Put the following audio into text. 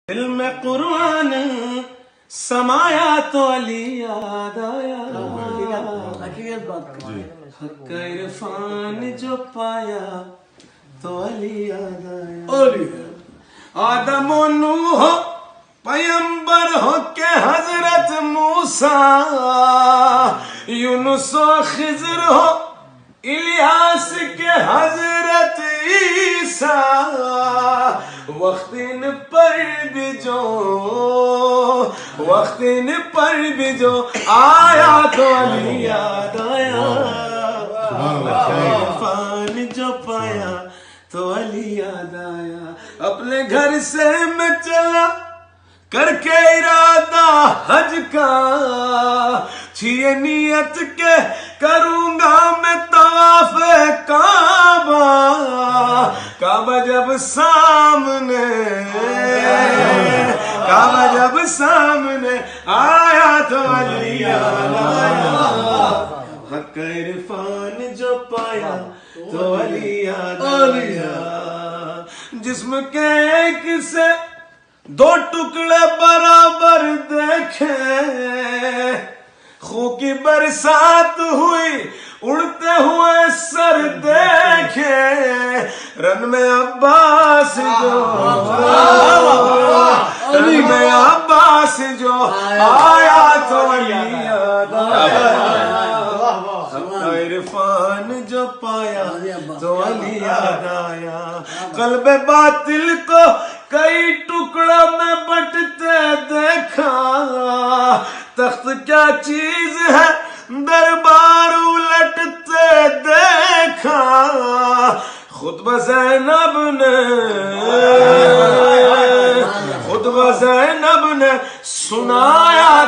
دل میں قرآن سمایا تو علی یاد آیا، حق عرفان جو پایا تو علی یاد آیا۔ آدم و نوح پیمبر ہو کہ حضرت موسیٰ، یونس و خضر ہو الیاس کے حضرت عیسیٰ، وقت ان پر بھی جو آیا تو علی یاد آیا، عرفان جو پایا تو علی یاد آیا۔ اپنے گھر سے میں چلا کر کے ارادہ حج کا، تھی یہ نیت کہ کروں گا میں طواف کعبہ، کعبہ جب سامنے آیا تو علی یاد آیا، حق عرفان جو پایا تو علی یاد آیا۔ جسم کے ایک سے دو ٹکڑے برابر دیکھے، خون کی برسات ہوئی اڑتے ہوئے سر دیکھے، رن میں عباس جو آیا تو علی یاد آیا، عرفان جو پایا تو علی یاد آیا۔ قلب باطل کو کئی ٹکڑوں میں بٹتے دیکھا، تخت کیا چیز ہے دربار الٹتے دیکھا، خطبہ زینب نے سنایا۔